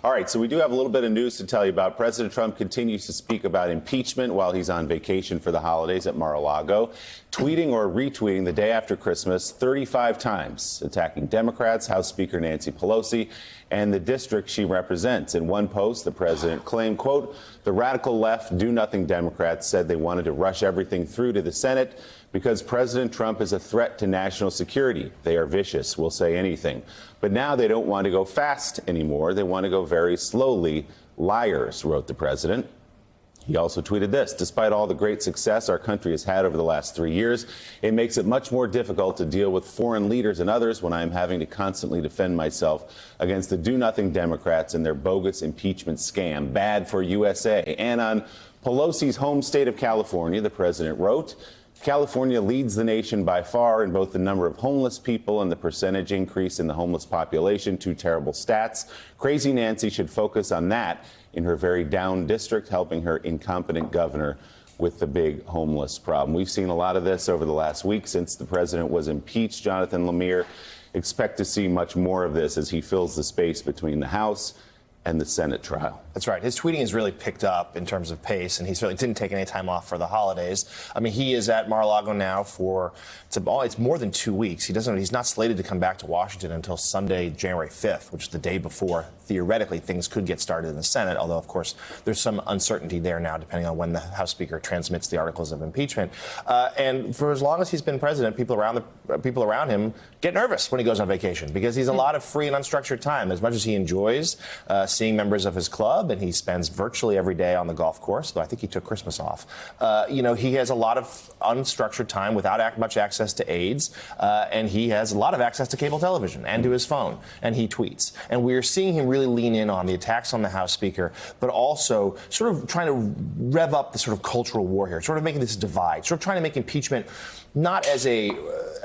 All right, so we do have a little bit of news to tell you about. President Trump continues to speak about impeachment while he's on vacation for the holidays at Mar-a-Lago, tweeting or retweeting the day after Christmas 35 times, attacking Democrats, House Speaker Nancy Pelosi, and the district she represents. In one post, the president claimed, quote, the radical left do-nothing Democrats said they wanted to rush everything through to the Senate because President Trump is a threat to national security. They are vicious, will say anything. But now they don't want to go fast anymore. They want to go very slowly. Liars, wrote the president. He also tweeted this: despite all the great success our country has had over the last 3 years, it makes it much more difficult to deal with foreign leaders and others when I'm having to constantly defend myself against the do-nothing Democrats and their bogus impeachment scam. Bad for USA. And on Pelosi's home state of California, the president wrote, California leads the nation by far in both the number of homeless people and the percentage increase in the homeless population. Two terrible stats. Crazy Nancy should focus on that in her very down district, helping her incompetent governor with the big homeless problem. We've seen a lot of this over the last week since the president was impeached. Jonathan Lemire, expect to see much more of this as he fills the space between the House and the Senate trial. That's right. His tweeting has really picked up in terms of pace, and he certainly didn't take any time off for the holidays. I mean, he is at Mar-a-Lago now for it's more than 2 weeks. He's not slated to come back to Washington until Sunday, January 5th, which is the day before theoretically things could get started in the Senate. Although, of course, there's some uncertainty there now, depending on when the House Speaker transmits the articles of impeachment. And for as long as he's been president, people around him get nervous when he goes on vacation because he's a lot of free and unstructured time. As much as he enjoys seeing members of his club, and he spends virtually every day on the golf course, though I think he took Christmas off. He has a lot of unstructured time without much access to aides, and he has a lot of access to cable television and to his phone, and he tweets. And we're seeing him really lean in on the attacks on the House Speaker, but also sort of trying to rev up the sort of cultural war here, sort of making this divide, sort of trying to make impeachment not as a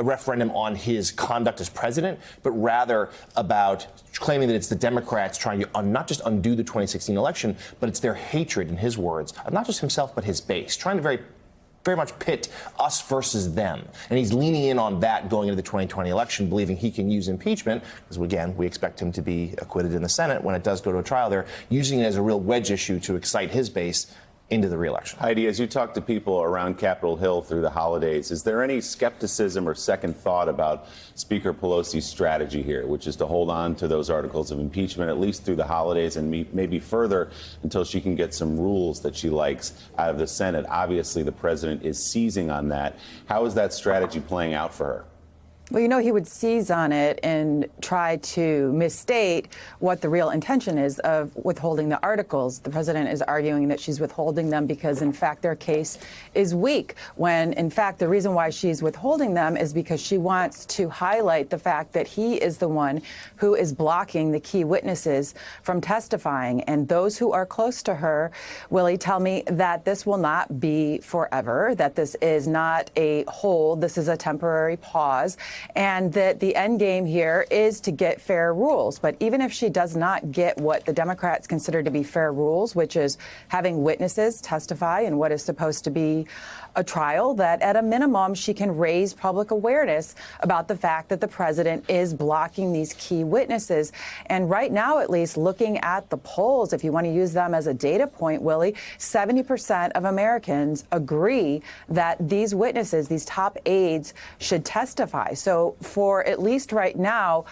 referendum on his conduct as president, but rather about claiming that it's the Democrats trying to not just undo the 2016 election, but it's their hatred, in his words, of not just himself, but his base, trying to very much pit us versus them. And he's leaning in on that going into the 2020 election, believing he can use impeachment, because, again, we expect him to be acquitted in the Senate when it does go to a trial there, using it as a real wedge issue to excite his base into the reelection. Heidi, as you talk to people around Capitol Hill through the holidays, is there any skepticism or second thought about Speaker Pelosi's strategy here, which is to hold on to those articles of impeachment at least through the holidays and maybe further until she can get some rules that she likes out of the Senate? Obviously, the president is seizing on that. How is that strategy playing out for her? Well, he would seize on it and try to misstate what the real intention is of withholding the articles. The president is arguing that she's withholding them because, in fact, their case is weak, when, in fact, the reason why she's withholding them is because she wants to highlight the fact that he is the one who is blocking the key witnesses from testifying. And those who are close to her, Willie, tell me that this will not be forever, that this is not a hold, this is a temporary pause, and that the end game here is to get fair rules. But even if she does not get what the Democrats consider to be fair rules, which is having witnesses testify in what is supposed to be a trial, that at a minimum she can raise public awareness about the fact that the president is blocking these key witnesses. And right now, at least, looking at the polls, if you want to use them as a data point, Willie, 70% of Americans agree that these witnesses, these top aides, should testify. So for at least right now,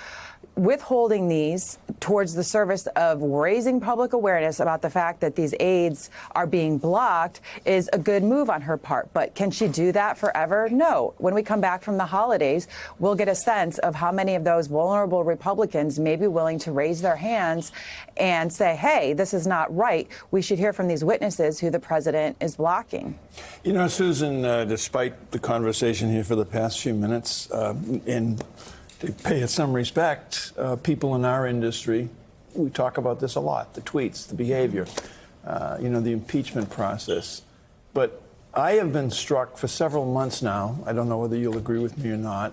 withholding these towards the service of raising public awareness about the fact that these aides are being blocked is a good move on her part. But can she do that forever? No. When we come back from the holidays, we'll get a sense of how many of those vulnerable Republicans may be willing to raise their hands and say, hey, this is not right. We should hear from these witnesses who the president is blocking. You know, Susan, despite the conversation here for the past few minutes, and to pay it some respect, people in our industry, we talk about this a lot, the tweets, the behavior, the impeachment process. But I have been struck for several months now, I don't know whether you'll agree with me or not,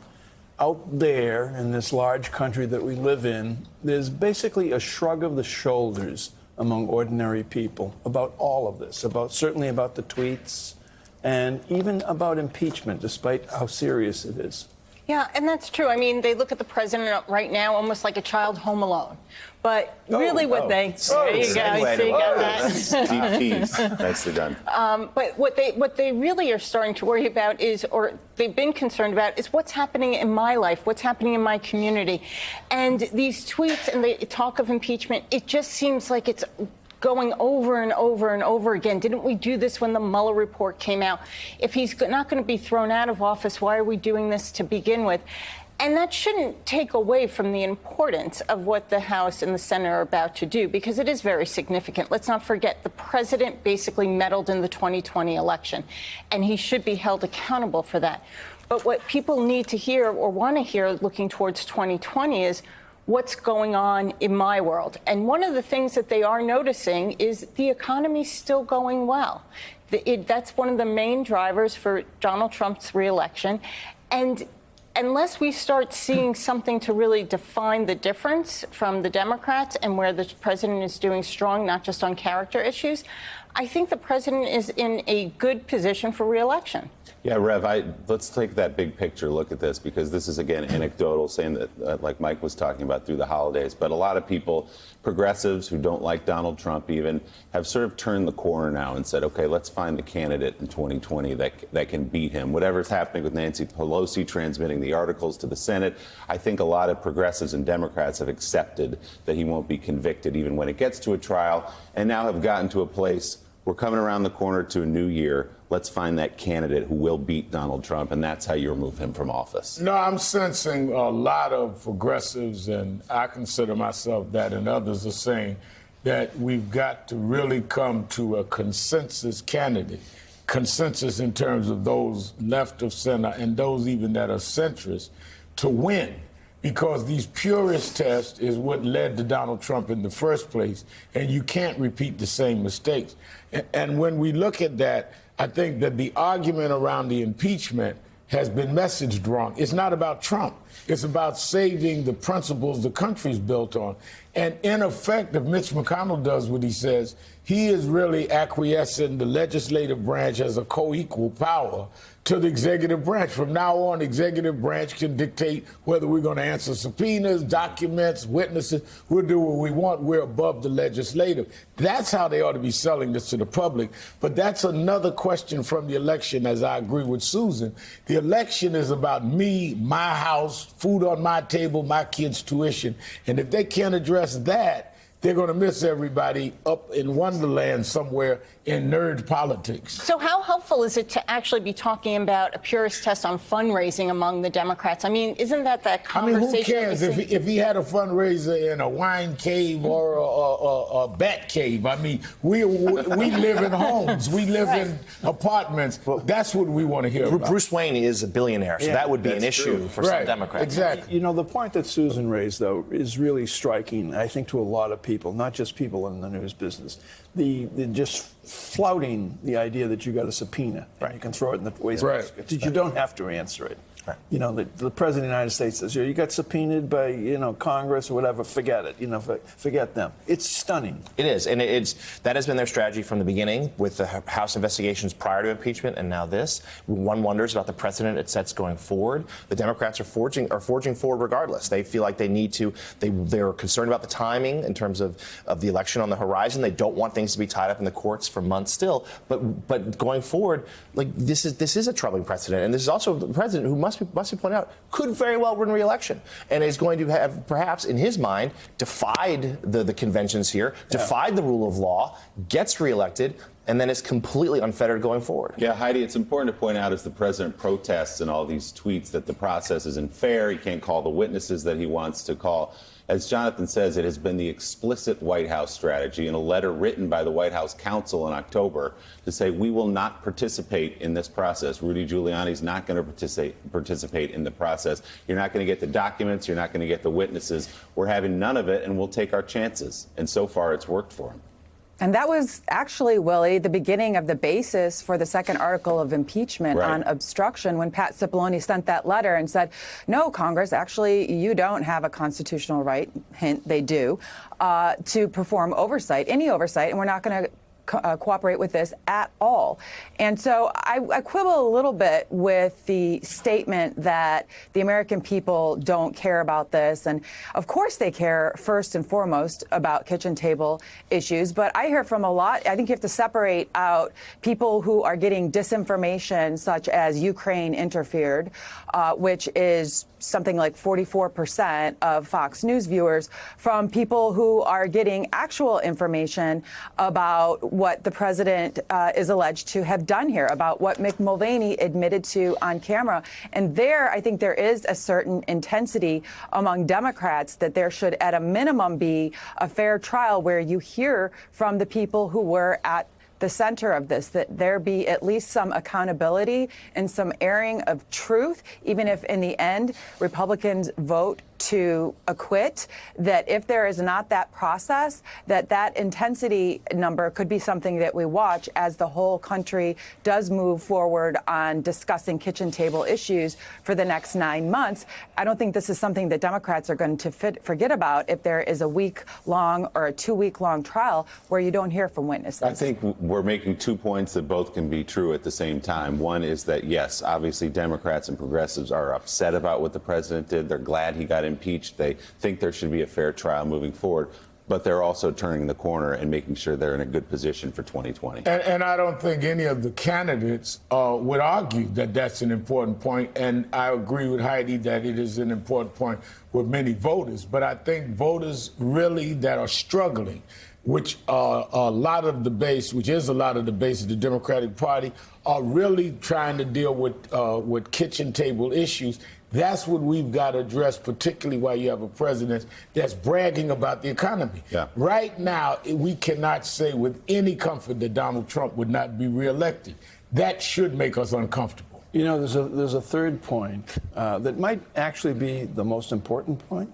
out there in this large country that we live in, there's basically a shrug of the shoulders among ordinary people about all of this, certainly about the tweets and even about impeachment, despite how serious it is. Yeah, and that's true. I mean, they look at the president right now almost like a child home alone. But really there you go. Segue See, you got that. Deep tease. Nicely done. But what they really are starting to worry about is, or they've been concerned about, is what's happening in my life, what's happening in my community. And these tweets and the talk of impeachment, it just seems like it's going over and over and over again. Didn't we do this when the Mueller report came out? If he's not going to be thrown out of office, why are we doing this to begin with? And that shouldn't take away from the importance of what the House and the Senate are about to do, because it is very significant. Let's not forget, the president basically meddled in the 2020 election, and he should be held accountable for that. But what people need to hear or want to hear looking towards 2020 is what's going on in my world. And one of the things that they are noticing is the economy's still going well. That's one of the main drivers for Donald Trump's reelection. And unless we start seeing something to really define the difference from the Democrats and where the president is doing strong, not just on character issues, I think the president is in a good position for reelection. Yeah, Rev, let's take that big picture look at this, because this is, again, anecdotal, saying that, like Mike was talking about, through the holidays. But a lot of people, progressives who don't like Donald Trump even, have sort of turned the corner now and said, OK, let's find the candidate in 2020 that can beat him. Whatever's happening with Nancy Pelosi transmitting the articles to the Senate, I think a lot of progressives and Democrats have accepted that he won't be convicted even when it gets to a trial, and now have gotten to a place, we're coming around the corner to a new year. Let's find that candidate who will beat Donald Trump, and that's how you remove him from office. No, I'm sensing a lot of progressives, and I consider myself that, and others are saying that we've got to really come to a consensus candidate. Consensus in terms of those left of center and those even that are centrist to win. Because these purist tests is what led to Donald Trump in the first place, and you can't repeat the same mistakes. And when we look at that, I think that the argument around the impeachment has been messaged wrong. It's not about Trump. It's about saving the principles the country's built on. And in effect, if Mitch McConnell does what he says, he is really acquiescing the legislative branch as a co-equal power to the executive branch. From now on, the executive branch can dictate whether we're going to answer subpoenas, documents, witnesses. We'll do what we want. We're above the legislative. That's how they ought to be selling this to the public. But that's another question from the election, as I agree with Susan. The election is about me, my house, food on my table, my kids' tuition. And if they can't address that, they're going to miss everybody up in Wonderland somewhere in nerd politics. So how helpful is it to actually be talking about a purist test on fundraising among the Democrats? I mean, isn't that conversation? I mean, who cares if he had a fundraiser in a wine cave or a bat cave? I mean, we live in homes. We live in apartments. That's what we want to hear about. Bruce Wayne is a billionaire, so that would be an issue for some Democrats. Exactly. You know, the point that Susan raised, though, is really striking, I think, to a lot of people, not just people in the news business. The just flouting the idea that you got a subpoena and you can throw it in the wastebasket. You don't have to answer it. Right. You know, the president of the United States says, you got subpoenaed by, Congress or whatever, forget it. Forget them. It's stunning. It is. And that has been their strategy from the beginning with the House investigations prior to impeachment and now this. One wonders about the precedent it sets going forward. The Democrats are forging forward regardless. They feel like they need to. They're concerned about the timing in terms of the election on the horizon. They don't want things to be tied up in the courts for months still. But going forward, like this is a troubling precedent. And this is also the president who must be pointed out, could very well win re-election and is going to have, perhaps in his mind, defied the conventions here, defied the rule of law, gets re-elected, and then is completely unfettered going forward. Yeah, Heidi, it's important to point out as the president protests in all these tweets that the process isn't fair. He can't call the witnesses that he wants to call. As Jonathan says, it has been the explicit White House strategy in a letter written by the White House counsel in October to say we will not participate in this process. Rudy Giuliani's not going to participate in the process. You're not going to get the documents. You're not going to get the witnesses. We're having none of it, and we'll take our chances. And so far, it's worked for him. And that was actually, Willie, the beginning of the basis for the second article of impeachment on obstruction when Pat Cipollone sent that letter and said, no, Congress, actually, you don't have a constitutional right, hint, they do, to perform oversight, any oversight, and we're not going to cooperate with this at all. And so I quibble a little bit with the statement that the American people don't care about this. And of course they care first and foremost about kitchen table issues. But I hear from a lot, I think you have to separate out people who are getting disinformation, such as Ukraine interfered, which is something like 44% of Fox News viewers, from people who are getting actual information about what the president is alleged to have done here, about what Mick Mulvaney admitted to on camera. And there, I think there is a certain intensity among Democrats that there should, at a minimum, be a fair trial where you hear from the people who were at the center of this, that there be at least some accountability and some airing of truth, even if in the end Republicans vote to acquit, that if there is not that process, that intensity number could be something that we watch as the whole country does move forward on discussing kitchen table issues for the next 9 months. I don't think this is something that Democrats are going to forget about if there is a week-long or a 2-week-long trial where you don't hear from witnesses. I think we're making 2 points that both can be true at the same time. One is that, yes, obviously Democrats and progressives are upset about what the president did. They're glad he got impeached. They think there should be a fair trial moving forward. But they're also turning the corner and making sure they're in a good position for 2020. And I don't think any of the candidates would argue that that's an important point. And I agree with Heidi that it is an important point with many voters. But I think voters really that are struggling, which are a lot of the base, which is a lot of the base of the Democratic Party, are really trying to deal with kitchen table issues. That's what we've got to address, particularly while you have a president that's bragging about the economy. Yeah. Right now, we cannot say with any comfort that Donald Trump would not be reelected. That should make us uncomfortable. You know, there's a third point that might actually be the most important point,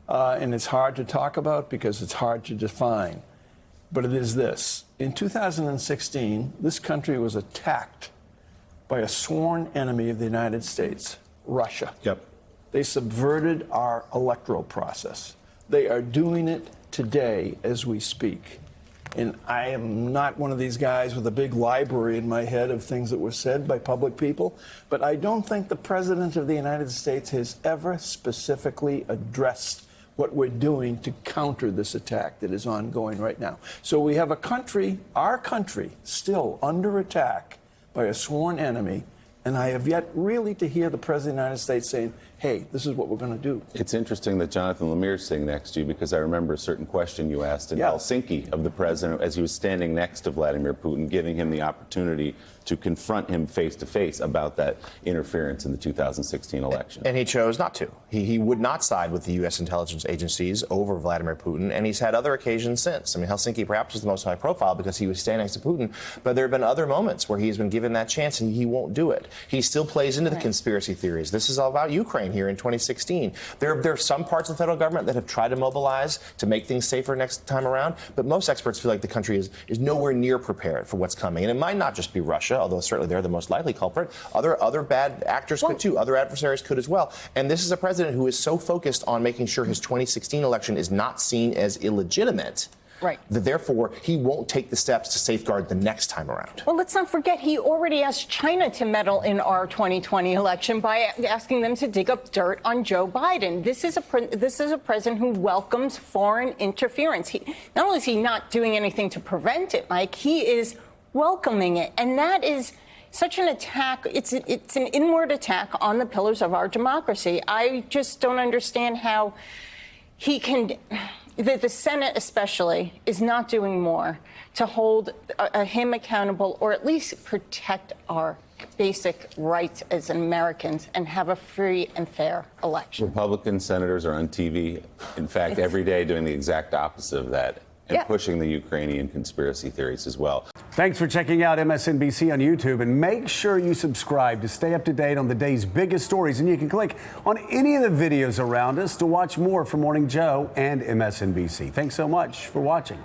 and it's hard to talk about because it's hard to define. But it is this. In 2016, this country was attacked by a sworn enemy of the United States, Russia. Yep. They subverted our electoral process. They are doing it today as we speak. And I am not one of these guys with a big library in my head of things that were said by public people, but I don't think the President of the United States has ever specifically addressed what we're doing to counter this attack that is ongoing right now. So we have a country, our country, still under attack by a sworn enemy. And I have yet really to hear the President of the United States saying, hey, this is what we're going to do. It's interesting that Jonathan Lemire is sitting next to you, because I remember a certain question you asked in Helsinki of the president as he was standing next to Vladimir Putin, giving him the opportunity to confront him face to face about that interference in the 2016 election. And he chose not to. He would not side with the U.S. intelligence agencies over Vladimir Putin, and he's had other occasions since. I mean, Helsinki perhaps was the most high profile because he was standing next to Putin, but there have been other moments where he's been given that chance and he won't do it. He still plays into the conspiracy theories. This is all about Ukraine here in 2016. There are some parts of the federal government that have tried to mobilize to make things safer next time around, but most experts feel like the country is nowhere near prepared for what's coming. And it might not just be Russia, although certainly they're the most likely culprit. Other bad actors could too. Other adversaries could as well. And this is a president who is so focused on making sure his 2016 election is not seen as illegitimate. Right. That therefore he won't take the steps to safeguard the next time around. Well, let's not forget he already asked China to meddle in our 2020 election by asking them to dig up dirt on Joe Biden. This is a president who welcomes foreign interference. Not only is he not doing anything to prevent it, Mike, he is welcoming it, and that is such an attack. It's an inward attack on the pillars of our democracy. I just don't understand how he can. The Senate especially is not doing more to hold him accountable, or at least protect our basic rights as Americans and have a free and fair election. Republican senators are on TV, in fact, every day doing the exact opposite of that and pushing the Ukrainian conspiracy theories as well. Thanks for checking out MSNBC on YouTube, and make sure you subscribe to stay up to date on the day's biggest stories. And you can click on any of the videos around us to watch more from Morning Joe and MSNBC. Thanks so much for watching.